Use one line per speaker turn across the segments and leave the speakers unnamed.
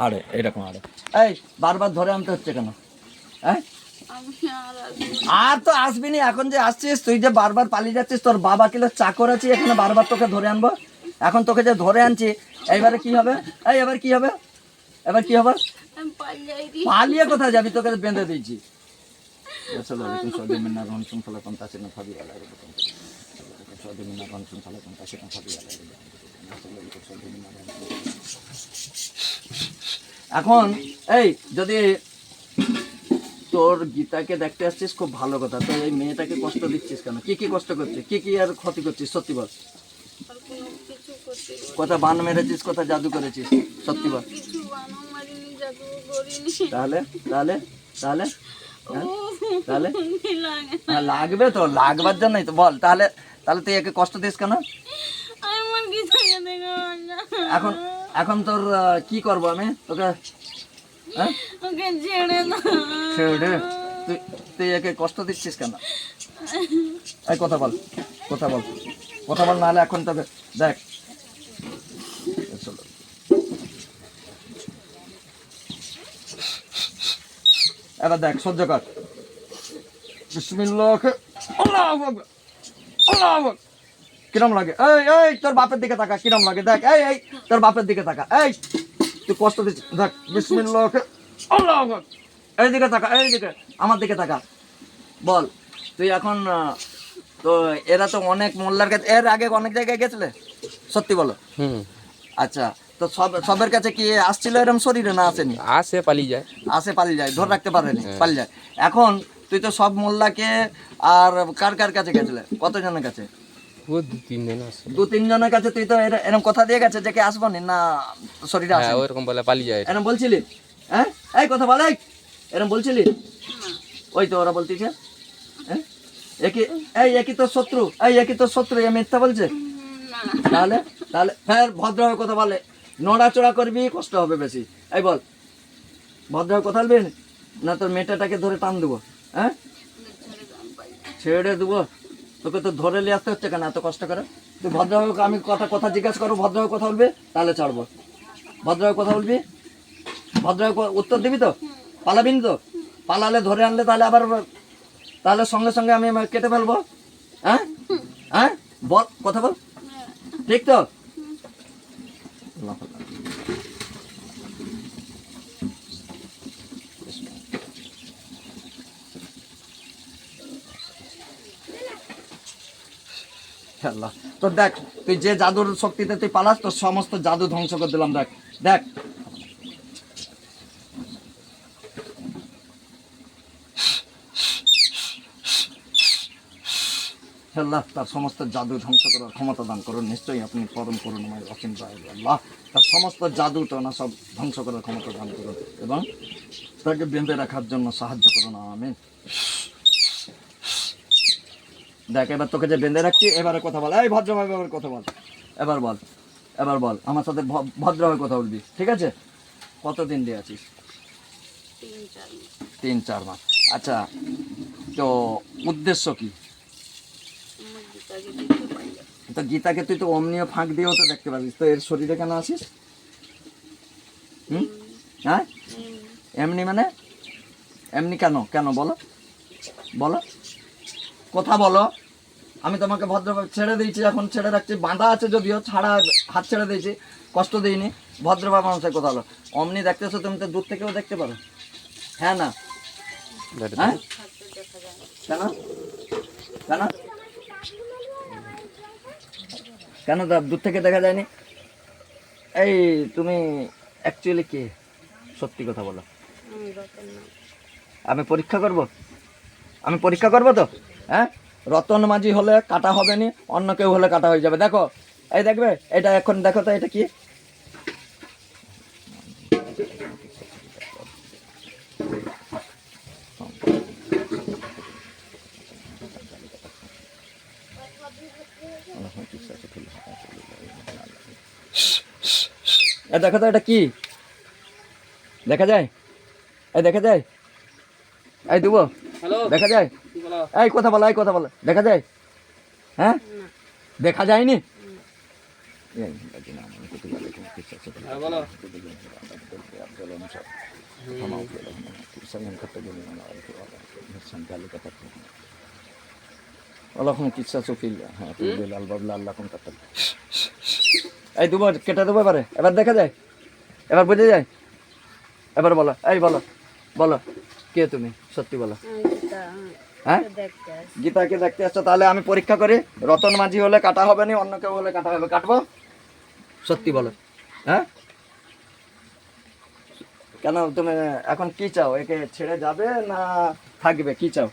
আরে এরকম আরে এই বারবার ধরে আনতে হচ্ছে কেন? হ্যাঁ আর তো আসবি না, এখন যে আসছিস তুই যে বারবার পালিয়ে যাচ্ছিস, তোর বাবা কিলো চাকর আছে এখানে বারবার তোকে ধরে আনবো? এখন তোকে যে ধরে আনছি এইবারে কি হবে? এই এবার কি হবে? এবার কি হবে? পালিয়ে কোথায় যাবি? তোকে বেঁধে দিয়েছি। এখন এই যদি তোর গীতাকে দেখতে আসছিস খুব ভালো কথা, তো এই মেয়েটাকে কষ্ট দিচ্ছিস কেন? কি কি কষ্ট করছিস? কি কি আর ক্ষতি করছিস? সত্যি বল। কথা বান মেরেছিস, কথা জাদু করেছিস? সত্যি বল। তাহলে তাহলে তাহলে তাহলে লাগবে তো, লাগবার জন্যই তো বল। তাহলে তাহলে তুই একে কষ্ট দিস কেন? এখন এখন তোর কি করবো আমি তোকে? হ্যাঁ ছেড়ে তুই তুই একে কষ্ট দিচ্ছিস কেন? এই কথা বল, কথা বল, কথা বল, নাহলে এখন তোকে দেখ। এবার দেখ, সহ্য কর। বিসমিল্লাহ, আল্লাহু আকবার, আল্লাহু আকবার। কিরম লাগে? এই এই তোর বাপের দিকে তাকা, কিরম লাগে দেখ। এই এই তোর বাপের দিকে তাকা। এই তুই কষ্ট দিচ্ছিস, দেখ। বিসমিল্লাহ, আল্লাহু আকবার। এই দিকে তাকা, এই দিকে আমার দিকে তাকা। বল তুই এখন তো এরা তো অনেক মোল্লার কাছে, এর আগে অনেক জায়গায় গেছিলে? সত্যি বলো। আচ্ছা, তো সবের কাছে কি আসছিল এরকম শরীরে? না আসেনি?
আসে পালিয়ে যায়,
আসে পালিয়ে যায়, ধরে রাখতে পারেনি, পালিয়ে যায়। এখন তুই তো সব মোল্লাকে আর কার কার কাছে গেছিলে? কতজনের কাছে?
ও 2-3 জন আছে।
2-3 জনের কাছে তুই তো এরকম কথা দিয়ে গেছে যে কে আসবো না শরীরে আসে?
ওইরকম বলে পালিয়ে যায়।
এরকম বলছিলি? হ্যাঁ এই কথা বল, এরকম বলছিলি? ওই তো ওরা বলতেছে হ্যাঁ একই তো শত্রু, একই তো শত্রু, এ মিথ্যা বলছে। তাহলে তাহলে ফের ভদ্রভাবে কথা বলে, নড়াচড়া করবি কষ্ট হবে বেশি। এই বল, ভদ্রভাবে কথা বলবি না তোর মেয়েটাকে ধরে টান দেবো? হ্যাঁ ছেড়ে দেবো? তোকে তো ধরে নিয়ে আসতে হচ্ছে কেন এত কষ্ট করে? তুই ভদ্রভাবে, আমি কথা জিজ্ঞাসা করবো, ভদ্রভাবে কথা বলবি তাহলে ছাড়বো। ভদ্রভাবে কথা বলবি, ভদ্রভাবে উত্তর দিবি তো? পালাবি না তো? পালালে ধরে আনলে তাহলে আবার তাহলে সঙ্গে সঙ্গে আমি কেটে ফেলবো। হ্যাঁ হ্যাঁ বল, কথা বল, ঠিক তো? আল্লাহ, তো দেখ তুই যে জাদুর শক্তিতে তুই পালাস, তোর সমস্ত জাদু ধ্বংস করে দিলাম। দেখ দেখ আল্লাহ তার সমস্ত জাদু ধ্বংস করার ক্ষমতা দান করুন। নিশ্চয়ই আপনি পরম করুণাময় অসীম দয়ালু আল্লাহ। তার সমস্ত জাদু টনা সব ধ্বংস করার ক্ষমতা দান করুন এবং তাকে বেঁধে রাখার জন্য সাহায্য করুন। আমিন। দেখ এবার তোকে যে বেঁধে রাখছি, এবারে কথা বল। এই ভদ্রভাবে এবার কথা বল। এবার বল, এবার বল আমার সাথে ভদ্রভাবে কথা বলবি, ঠিক আছে? কতদিন দিয়ে আছিস? 3-4 মাস। আচ্ছা, তো উদ্দেশ্য কি? তো গীতাকে তুই তো অমনিও ফাঁক দিয়েও তো দেখতে পারিস, তো এর শরীরে কেন আসিস? হ্যাঁ এমনি মানে এমনি কেন? কেন বলো, বলো, কথা বলো। আমি তোমাকে ভদ্রভাবে ছেড়ে দিয়েছি, এখন ছেড়ে রাখছি, বাঁধা আছে যদিও, ছাড়া হাত ছেড়ে দিয়েছি, কষ্ট দিইনি। ভদ্রভাবে মানুষের কথা হলো। অমনি দেখতেছো তুমি, তো দূর থেকেও দেখতে পারো। হ্যাঁ না? হ্যাঁ কেন কেন কেন দূর থেকে দেখা যায়নি? এই তুমি অ্যাকচুয়ালি কে? সত্যি কথা বলো। আমি পরীক্ষা করব? আমি পরীক্ষা করব তো? হ্যাঁ রতন মাঝি হলে কাটা হবে না, অন্য কেউ হলে কাটা হয়ে যাবে। দেখো এই দেখবে, এটা এখন দেখো তো, এটা কি? দেখো তো এটা কি? দেখা যায়? এই দেখা যায়? এই দেবো? দেখা যায়? এই কথা বলো, এই কথা বলো, দেখা যায়? হ্যাঁ দেখা যায়নি? এই দুবার কেটে দেবো এবারে, এবার দেখা যায়, এবার বুঝে যায়, এবার বলো, এই বলো বলো কে তুমি, সত্যি বলো। হ্যাঁ গীতাকে দেখতে আসছো, তাহলে আমি পরীক্ষা করি, রতন মাঝি হলে কাটা হবে না, অন্য কেউ হলে কাটা হবে, কাটবো? সত্যি বলো। হ্যাঁ কেন তুমি এখন কি চাও, একে ছেড়ে যাবে না থাকবে, কি চাও?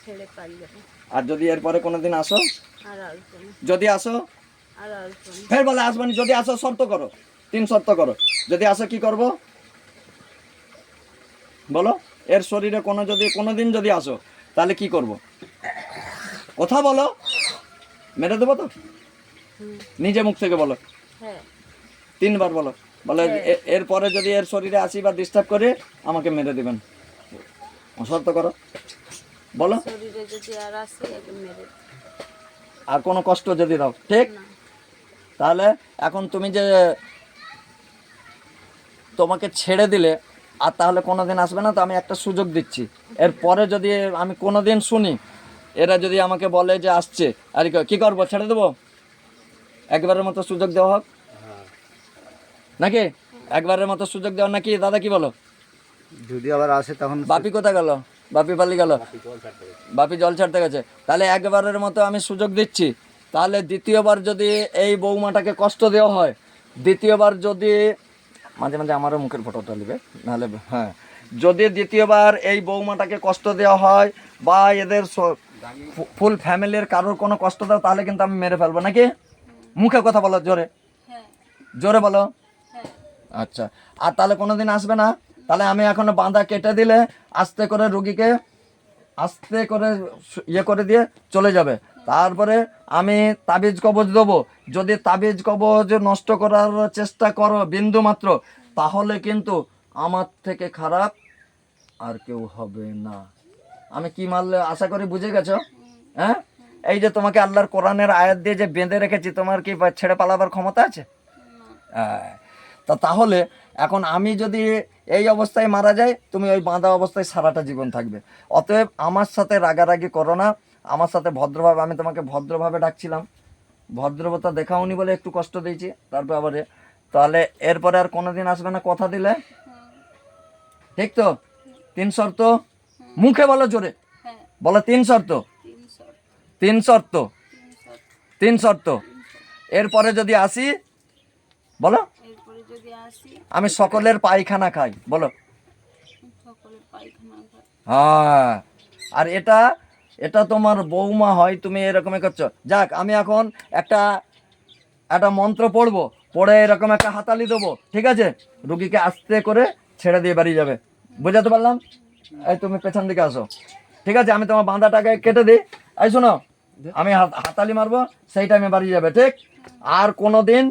ছেড়ে পালিয়ে
আর যদি এরপরে কোনোদিন আসো,
আর আসবো না,
যদি আসো
আর আসবো না।
ফের বলে আসবানি, যদি আসো শর্ত করো, 3 শর্ত করো, যদি আসো কি করব বলো? এর শরীরে যদি কোনোদিন যদি আসো তাহলে কি করব? কথা বলো, মেরে দেবো তো? নিজে মুখ থেকে বলো,
হ্যাঁ
3 বার বলো, বলে এরপরে যদি এর শরীরে আসি বা ডিস্টার্ব করে আমাকে মেরে দিবেন, শর্ত করো বলো।
শরীরে যদি আর আসে একে মেরে
আর কোনো কষ্ট যদি দাও, ঠিক?
না।
তাহলে এখন তুমি যে তোমাকে ছেড়ে দিলে আর তাহলে কোনোদিন আসবে না, তো আমি একটা সুযোগ দিচ্ছি, এরপরে যদি আমি কোনোদিন শুনি এরা যদি আমাকে বলে যে আসছে, আর কি করবো, ছেড়ে দেবো? একবারের মতো সুযোগ দেওয়া হোক নাকি? একবারের মতো সুযোগ দেওয়া নাকি দাদা, কি বলো?
যদি আবার আসে তখন
বাপি কোথায় গেল? বাপি পালিয়ে গেল, বাপি জল ছাড়তে গেছে। তাহলে একবারের মতো আমি সুযোগ দিচ্ছি, তাহলে দ্বিতীয়বার যদি এই বৌমাটাকে কষ্ট দেওয়া হয়, দ্বিতীয়বার যদি মাঝে মাঝে আমারও মুখের ফটোটা নেবে নাহলে, হ্যাঁ যদি দ্বিতীয়বার এই বৌমাটাকে কষ্ট দেওয়া হয় বা এদের ফুল ফ্যামিলির কারোর কোনো কষ্ট দাও, তাহলে কিন্তু আমি মেরে ফেলবো নাকি? মুখে কথা বলো, জোরে
হ্যাঁ
জোরে বলো।
হ্যাঁ
আচ্ছা, আর তাহলে কোনোদিন আসবে না? তাহলে আমি এখন বাঁধা কেটে দিলে আস্তে করে রুগীকে আস্তে করে ইয়ে করে দিয়ে চলে যাবে, তারপরে আমি তাবিজ কবজ দেবো। যদি তাবিজ কবজ নষ্ট করার চেষ্টা করো বিন্দু মাত্র, তাহলে কিন্তু আমার থেকে খারাপ আর কেউ হবে না। আমি কি মারলে আশা করি বুঝে গেছো? হ্যাঁ, এই যে তোমাকে আল্লাহর কোরআনের আয়াত দিয়ে যে বেঁধে রেখেছি, তোমার কি ছেড়ে পালাবার ক্ষমতা আছে? হ্যাঁ, তাহলে এখন আমি যদি এই অবস্থায় মারা যাই, তুমি ওই বাঁধা অবস্থায় সারাটা জীবন থাকবে। অতএব আমার সাথে রাগারাগি করো না, আমার সাথে ভদ্রভাবে, আমি তোমাকে ভদ্রভাবে ডাকছিলাম, ভদ্রতা দেখাওনি বলে একটু কষ্ট দিয়েছি, তারপর আবার তাহলে এরপরে আর কোনোদিন আসবে না, কথা দিলে? ঠিক তো? 3 শর্ত মুখে বলো, জোরে
হ্যাঁ
বলো, 3 শর্ত, 3 শর্ত, 3 শর্ত। এরপরে যদি আসি বলো,
এরপরে যদি আসি
আমি সকলের পায়খানা খাই, বলো।
সকলে পায়খানা খায়।
হ্যাঁ, আর এটা এটা তোমার বৌমা হয়, তুমি এরকমই করছো। যাক, আমি এখন একটা মন্ত্র পড়বো, পড়ে এরকম একটা হাতালি দেবো, ঠিক আছে? রুগীকে আস্তে করে ছেড়ে দিয়ে বাড়ি যাবে, বুঝাতে পারলাম? এই তুমি পেছন দিকে আসো, ঠিক আছে? আমি তোমার বাঁধাটাকে কেটে দিই, এই শোনো, আমি হাতালি মারবো, সেই টাইমে বাড়ি যাবে, ঠিক? আর কোনো দিন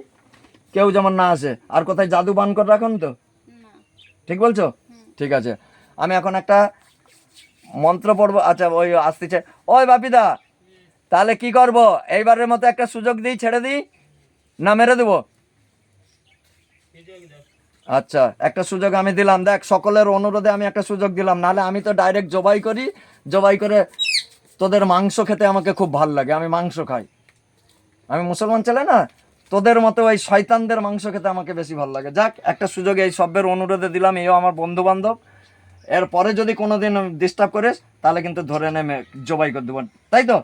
কেউ যেমন না আসে। আর কোথায় জাদু বান করে রাখুন তো,
না
ঠিক বলছো? ঠিক আছে, আমি এখন একটা মন্ত্র পড়বো। আচ্ছা, ওই আসতেছে, ওই বাপিদা, তাহলে কি করব? এইবারের মতো একটা সুযোগ দিই, ছেড়ে দিই না মেরে দেবো? আচ্ছা, একটা সুযোগ আমি দিলাম, দেখ সকলের অনুরোধে আমি একটা সুযোগ দিলাম, নাহলে আমি তো ডাইরেক্ট জবাই করি, জবাই করে তোদের মাংস খেতে আমাকে খুব ভাল লাগে, আমি মাংস খাই, আমি মুসলমান ছেলে না, তোদের মতো ওই শয়তানদের মাংস খেতে আমাকে বেশি ভালো লাগে। যাক, একটা সুযোগ এই সবের অনুরোধে দিলাম, এও আমার বন্ধু বান্ধব, এরপরে যদি কোনোদিন ডিস্টার্ব করিস তাহলে কিন্তু ধরে নেমে জবাই করে দেবো, তাই তো?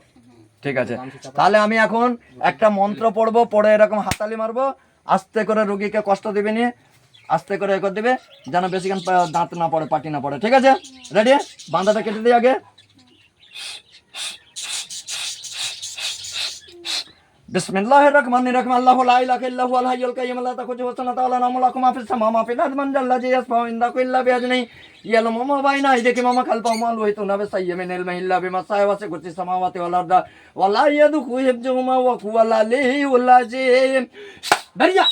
ঠিক আছে, তাহলে আমি এখন একটা মন্ত্র পড়বো, পড়ে এরকম হাতালি মারবো, আস্তে করে রুগীকে কষ্ট দিবে নিয়ে আস্তে করে এ করে দেবে, যেন বেশিক্ষণ দাঁত না পড়ে, পাটি না পড়ে, ঠিক আছে? রেডি? বাঁধাটা কেটে দিই আগে। বিসমিল্লাহির রহমানির রহিম। আল্লাহু লা ইলাহা ইল্লা হুয়াল হাইয়ুল কাইয়্যুম লা তাখুযুহু সিনাতুন ওয়া লা নাওম লাহু মা ফিস সামাওয়াতি ওয়া ফিল আরদি মান যাল্লাযী ইয়াশফা'ু ইনদাহু ইল্লা বিইذনিহি ইয়ালামু মা বাইনা আইদিহিম ওয়া মা খালফাহুম ওয়া লা yuhituna biশাইই্যিন মিন ইলমিহি ইল্লা বিমা শাআ ওয়া সি'আ কুরসিয়্যুহু সামাওয়াতি ওয়াল আরদা ওয়া লা ইয়াদুখু হিফযুহুমা ওয়া হুয়াল আলিয়্যুল আযীম। বেরিয়া